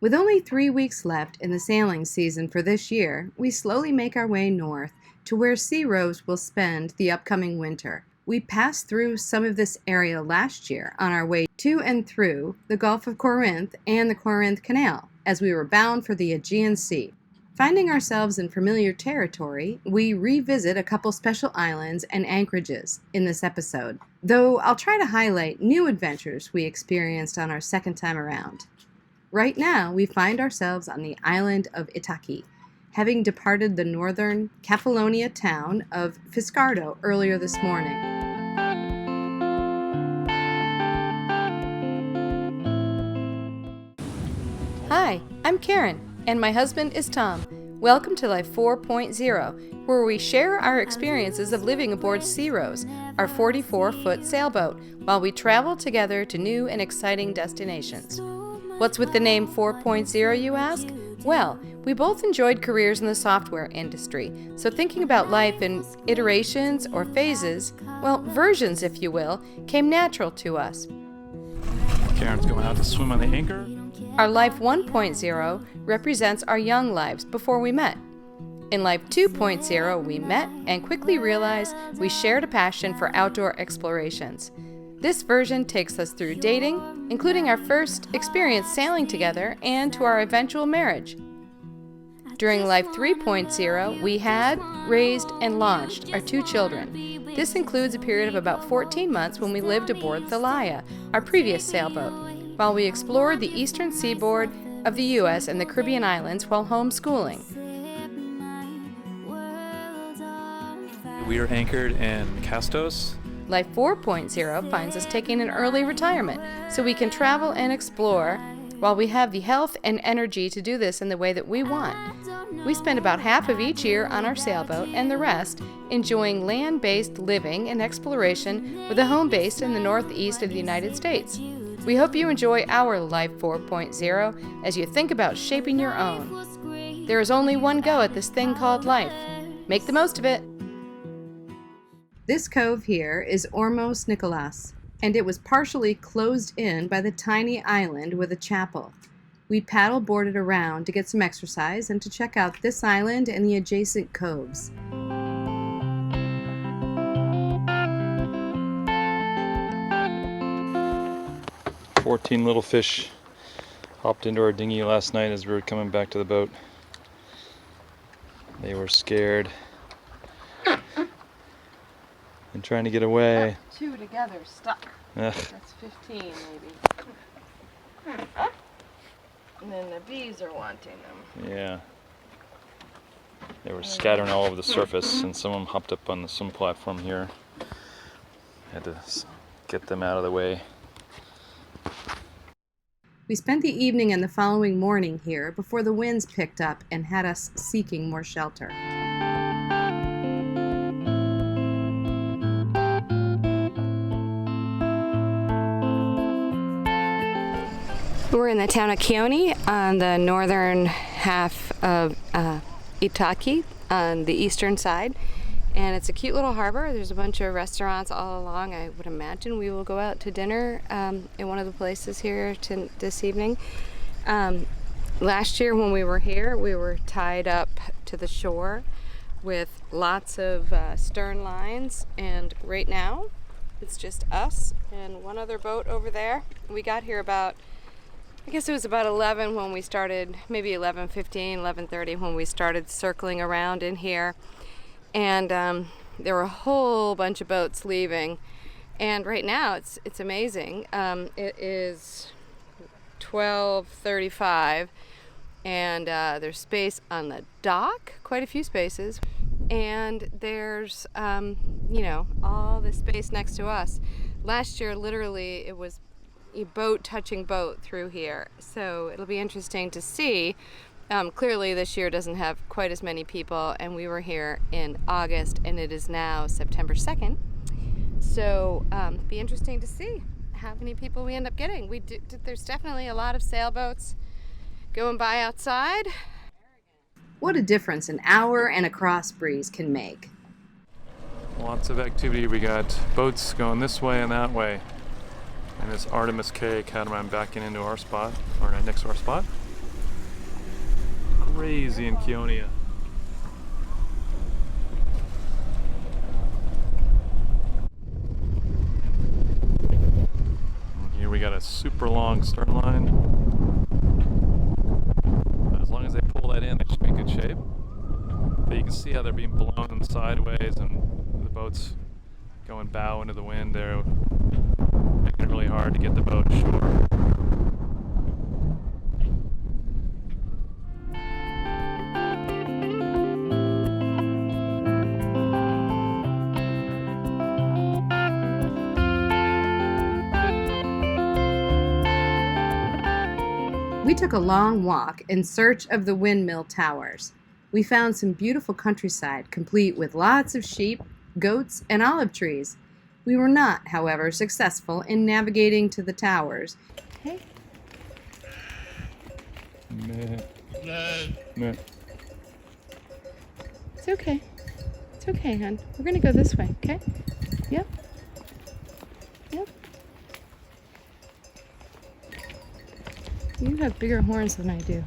With only 3 weeks left in the sailing season for this year, we slowly make our way north to where Sea Rose will spend the upcoming winter. We passed through some of this area last year on our way to and through the Gulf of Corinth and the Corinth Canal as we were bound for the Aegean Sea. Finding ourselves in familiar territory, we revisit a couple special islands and anchorages in this episode, though I'll try to highlight new adventures we experienced on our second time around. Right now, we find ourselves on the island of Ithaki, having departed the northern Cephalonia town of Fiscardo earlier this morning. Hi, I'm Karen, and my husband is Tom. Welcome to Life 4.0, where we share our experiences of living aboard Sea Rose, our 44-foot sailboat, while we travel together to new and exciting destinations. What's with the name 4.0, you ask? Well, we both enjoyed careers in the software industry, so thinking about life in iterations or phases, well, versions if you will, came natural to us. Karen's going out to swim on the anchor. Our Life 1.0 represents our young lives before we met. In Life 2.0, we met and quickly realized we shared a passion for outdoor explorations. This version takes us through dating, including our first experience sailing together, and to our eventual marriage. During Life 3.0, we had, raised, and launched our 2 children. This includes a period of about 14 months when we lived aboard the Laia, our previous sailboat, while we explored the eastern seaboard of the U.S. and the Caribbean islands while homeschooling. We are anchored in Castos. Life 4.0 finds us taking an early retirement so we can travel and explore while we have the health and energy to do this in the way that we want. We spend about half of each year on our sailboat and the rest enjoying land-based living and exploration with a home base in the northeast of the United States. We hope you enjoy our Life 4.0 as you think about shaping your own. There is only one go at this thing called life. Make the most of it. This cove here is Ormos Nicolas, and it was partially closed in by the tiny island with a chapel. We paddle boarded around to get some exercise and to check out this island and the adjacent coves. 14 little fish hopped into our dinghy last night as we were coming back to the boat. They were scared and trying to get away. 2 together stuck. Ugh. That's 15 maybe. And then the bees are wanting them. Yeah. They were scattering all over the surface, and some of them hopped up on the swim platform here. Had to get them out of the way. We spent the evening and the following morning here before the winds picked up and had us seeking more shelter. We're in the town of Keone on the northern half of Ithaki on the eastern side. And it's a cute little harbor. There's a bunch of restaurants all along. I would imagine we will go out to dinner in one of the places here this evening. Last year when we were here, we were tied up to the shore with lots of stern lines. And right now, it's just us and one other boat over there. We got here about, I guess it was about 11 when we started, maybe 11:15, 11:30 when we started circling around in here. And there were a whole bunch of boats leaving. And right now, it's amazing. It is 12:35, and there's space on the dock, quite a few spaces. And there's, all this space next to us. Last year, literally, it was boat touching boat through here. So it'll be interesting to see. Clearly this year doesn't have quite as many people, and we were here in August and it is now September 2nd. So be interesting to see how many people we end up getting. There's definitely a lot of sailboats going by outside. What a difference an hour and a cross breeze can make. Lots of activity. We got boats going this way and that way. And this Artemis K catamaran backing into our spot, or next to our spot. crazy in Keonia. And here we got a super long stern line. But as long as they pull that in, they should be in good shape. But you can see how they're being blown sideways and the boat's going bow into the wind there, making it really hard to get the boat ashore. We took a long walk in search of the windmill towers. We found some beautiful countryside, complete with lots of sheep, goats, and olive trees. We were not, however, successful in navigating to the towers. Hey. Meh. Meh. It's okay. It's okay, hon. We're gonna go this way, okay? Yep. Yep. You have bigger horns than I do.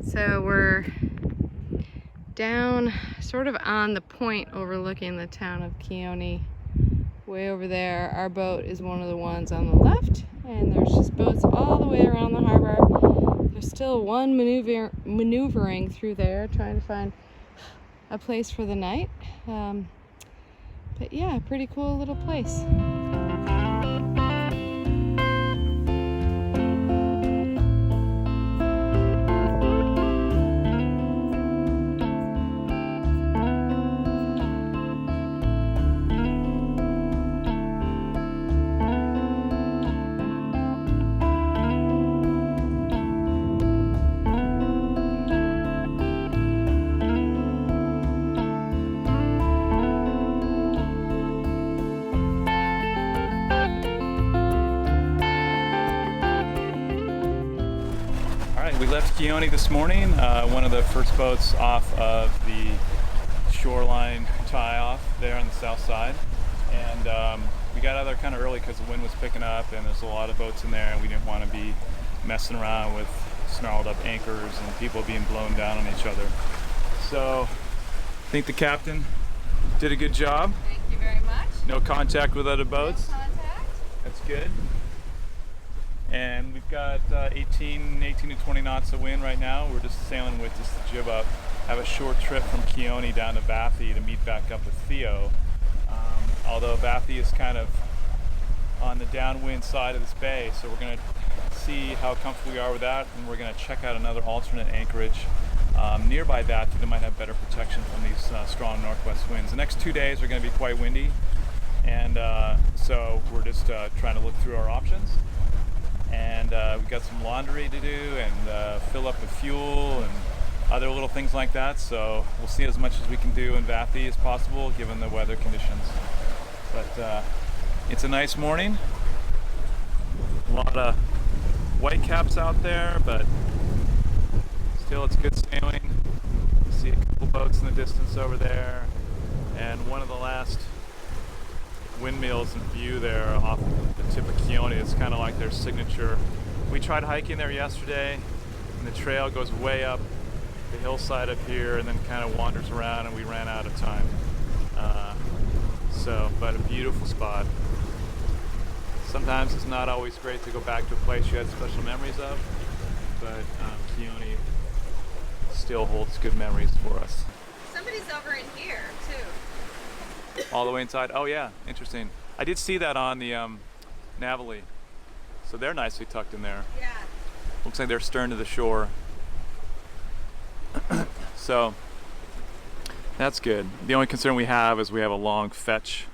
So we're down sort of on the point overlooking the town of Keone. Way over there, our boat is one of the ones on the left, and there's just boats all the way around the harbor. There's still one maneuvering through there, trying to find a place for the night. But yeah, pretty cool little place. We left Keone this morning, one of the first boats off of the shoreline tie-off there on the south side. And we got out there kind of early because the wind was picking up and there's a lot of boats in there, and we didn't want to be messing around with snarled up anchors and people being blown down on each other. So I think the captain did a good job. Thank you very much. No contact with other boats. No contact. That's good. And we've got 18 to 20 knots of wind right now. We're just sailing with just the jib up. Have a short trip from Keone down to Vathy to meet back up with Theo. Although Vathy is kind of on the downwind side of this bay, so we're going to see how comfortable we are with that, and we're going to check out another alternate anchorage nearby Vathy that might have better protection from these strong northwest winds. The next 2 days are going to be quite windy, and so we're just trying to look through our options. And we've got some laundry to do and fill up with fuel and other little things like that. So we'll see as much as we can do in Vathy as possible given the weather conditions. But it's a nice morning. A lot of whitecaps out there, but still it's good sailing. See a couple boats in the distance over there. And one of the last windmills in view there off the tip of Keone. It's kind of like their signature. We tried hiking there yesterday, and the trail goes way up the hillside up here and then kind of wanders around, and we ran out of time. But a beautiful spot. Sometimes it's not always great to go back to a place you had special memories of, but Keone still holds good memories for us. Somebody's over in here too. All the way inside? Oh yeah, interesting. I did see that on the Navali. So they're nicely tucked in there. Yeah. Looks like they're stern to the shore. So that's good. The only concern we have is we have a long fetch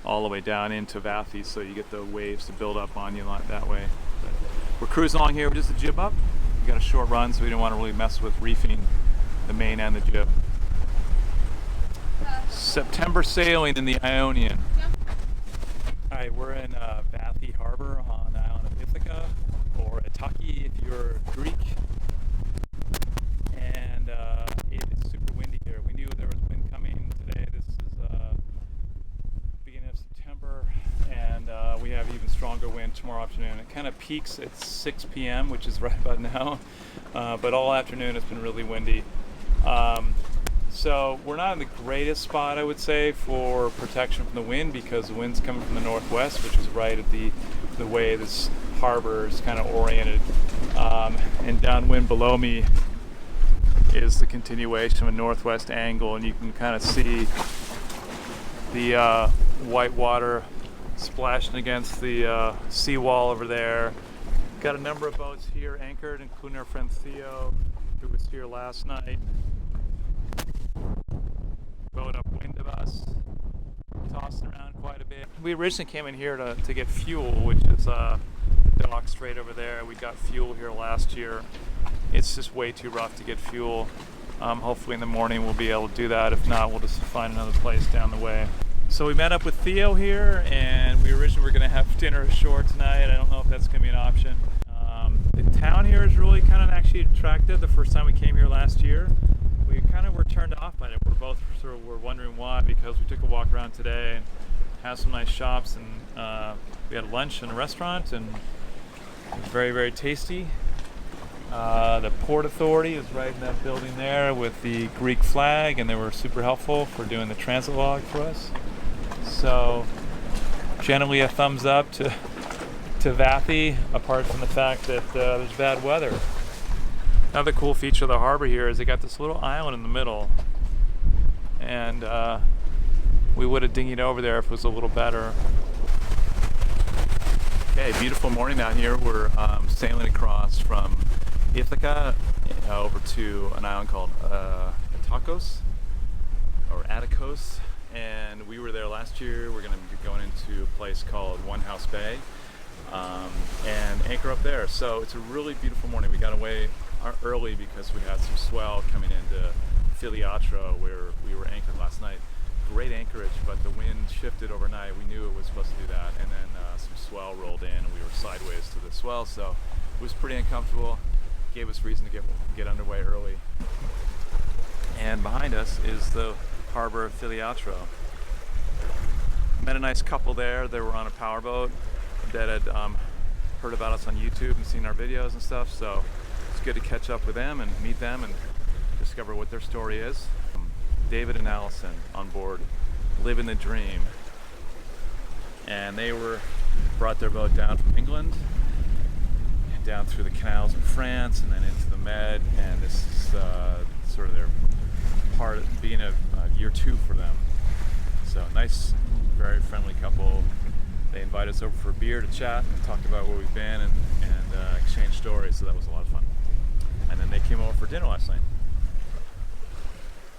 all the way down into Vathy, so you get the waves to build up on you that way. But we're cruising along here with just the jib up. We got a short run, so we didn't want to really mess with reefing the main and the jib. September sailing in the Ionian. Alright, we're in Vathy Harbor on the island of Ithaka, or Ithaki if you're Greek. tomorrow afternoon. It kind of peaks at 6 p.m., which is right about now, but all afternoon it's been really windy. So we're not in the greatest spot, I would say, for protection from the wind, because the wind's coming from the northwest, which is right at the way this harbor is kind of oriented. And downwind below me is the continuation of a northwest angle, and you can kind of see the white water splashing against the seawall over there. Got a number of boats here anchored, including our friend Theo, who was here last night. Boat upwind of us, tossing around quite a bit. We originally came in here to get fuel, which is the dock straight over there. We got fuel here last year. It's just way too rough to get fuel. Hopefully in the morning we'll be able to do that. If not, we'll just find another place down the way. So we met up with Theo here, and we originally were going to have dinner ashore tonight. I don't know if that's going to be an option. The town here is really kind of actually attractive. The first time we came here last year, we kind of were turned off by it. We're both sort of were wondering why, because we took a walk around today and had some nice shops, and we had lunch in a restaurant, and it was very, very tasty. The Port Authority is right in that building there with the Greek flag, and they were super helpful for doing the transit log for us. So generally a thumbs up to Vathi, apart from the fact that there's bad weather. Another cool feature of the harbor here is they got this little island in the middle, and we would have dinghied over there if it was a little better. Okay, beautiful morning out here. We're sailing across from Ithaka over to an island called Atokos, or Atokos, and we were there last year. We're going to be going into a place called One House Bay and anchor up there. So it's a really beautiful morning. We got away early because we had some swell coming into Filiatra, where we were anchored last night. Great anchorage, but the wind shifted overnight. We knew it was supposed to do that, and then some swell rolled in, and we were sideways to the swell, so it was pretty uncomfortable. Gave us reason to get underway early. And behind us is the harbor of Filiatra. Met a nice couple there. They were on a powerboat that had heard about us on YouTube and seen our videos and stuff, so it's good to catch up with them and meet them and discover what their story is. David and Allison on board, living the dream, and they brought their boat down from England and down through the canals in France and then into the Med, and this is sort of their part of being a year 2 for them. So nice, very friendly couple. They invited us over for a beer to chat and talk about where we've been and exchange stories, so that was a lot of fun. And then they came over for dinner last night.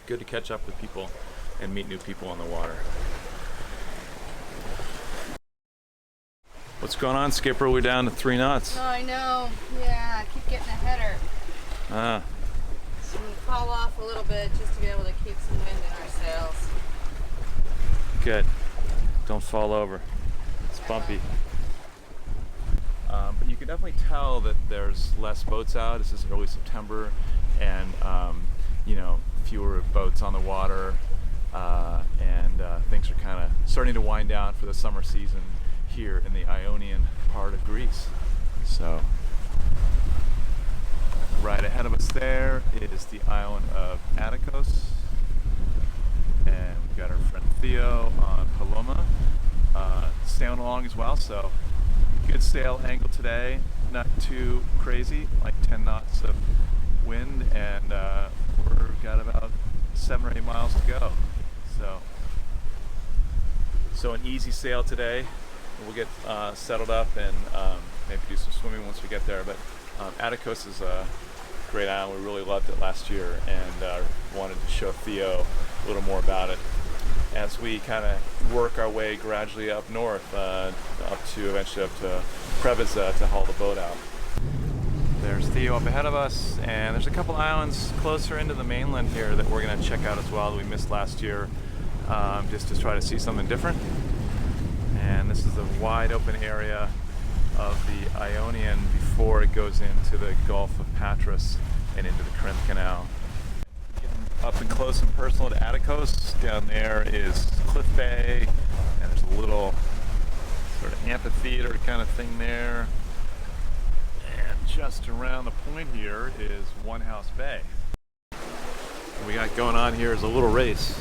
Good to catch up with people and meet new people on the water. What's going on, Skipper? We're down to 3 knots. Oh, I know. Yeah, I keep getting a header. So I'm going to fall off a little bit just to be able to keep some wind in our sails. Good. Don't fall over. It's bumpy. But you can definitely tell that there's less boats out. This is early September, and fewer boats on the water, and things are kind of starting to wind down for the summer season here in the Ionian part of Greece. So right ahead of us there is the island of Atokos, and we've got our friend Theo on Paloma sailing along as well. So good sail angle today, not too crazy, like 10 knots of wind, and we've got about 7 or 8 miles to go. So an easy sail today. We'll get settled up and maybe do some swimming once we get there. But Atokos is a great island. We really loved it last year, and wanted to show Theo a little more about it as we kind of work our way gradually up north, eventually up to Preveza to haul the boat out. There's Theo up ahead of us, and there's a couple islands closer into the mainland here that we're going to check out as well that we missed last year, just to try to see something different. And this is the wide open area of the Ionian before it goes into the Gulf of Patras and into the Corinth Canal. Getting up and close and personal to Atokos. Down there is Cliff Bay, and there's a little sort of amphitheater kind of thing there. And just around the point here is One House Bay. What we got going on here is a little race.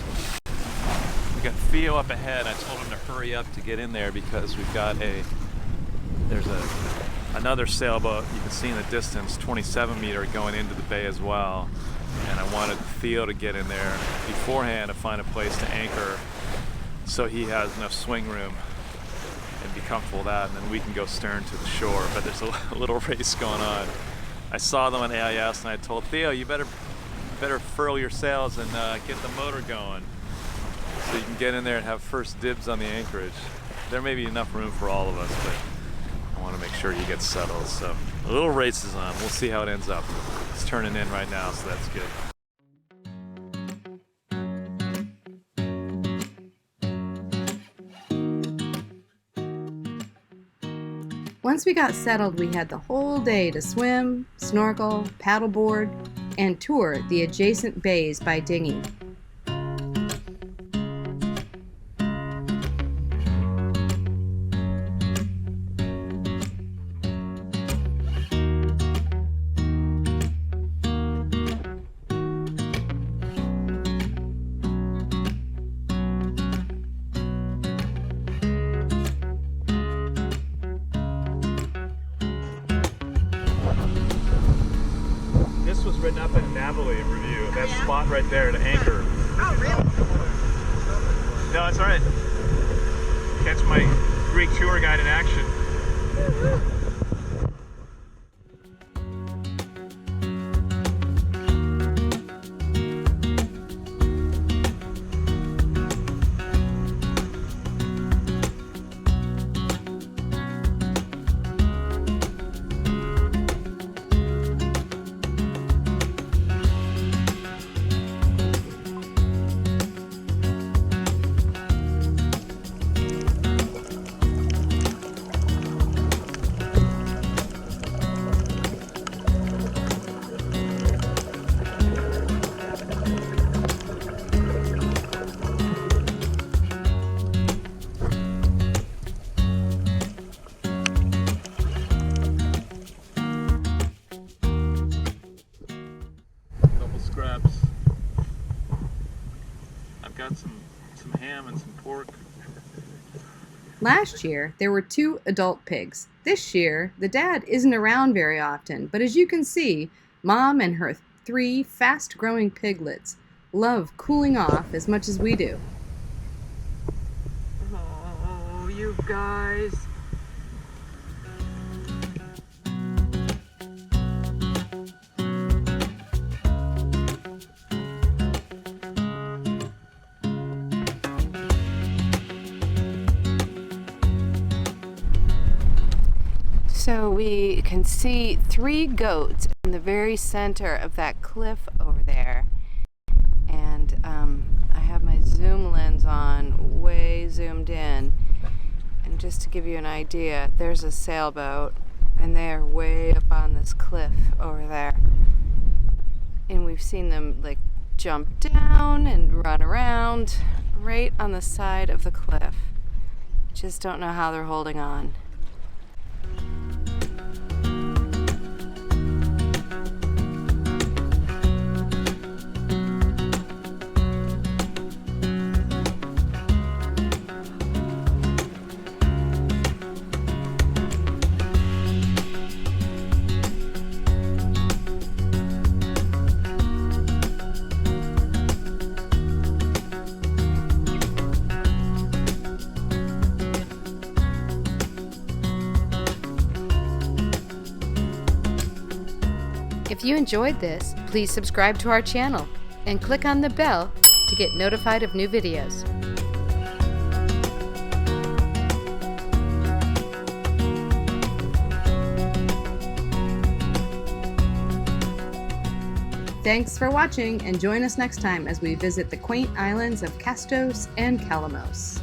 We got Theo up ahead. I told him to hurry up to get in there because we've got there's another sailboat you can see in the distance, 27 meter, going into the bay as well. And I wanted Theo to get in there beforehand to find a place to anchor so he has enough swing room and be comfortable with that, and then we can go stern to the shore. But there's a little race going on. I saw them on AIS and I told Theo, you better furl your sails and get the motor going so you can get in there and have first dibs on the anchorage. There may be enough room for all of us, but I want to make sure you get settled. So a little race is on. We'll see how it ends up. It's turning in right now, so that's good. Once we got settled, we had the whole day to swim, snorkel, paddleboard, and tour the adjacent bays by dinghy. This was written up in Navily review. That spot right there to anchor. Oh, really? No, it's all right. Catch my Greek tour guide in action. Scraps. I've got some ham and some pork. Last year, there were 2 adult pigs. This year, the dad isn't around very often, but as you can see, Mom and her 3 fast-growing piglets love cooling off as much as we do. Oh, you guys. So we can see 3 goats in the very center of that cliff over there. And I have my zoom lens on, way zoomed in. And just to give you an idea, there's a sailboat, and they're way up on this cliff over there. And we've seen them like jump down and run around right on the side of the cliff. Just don't know how they're holding on. If you enjoyed this, please subscribe to our channel and click on the bell to get notified of new videos. Thanks for watching, and join us next time as we visit the quaint islands of Castos and Calamos.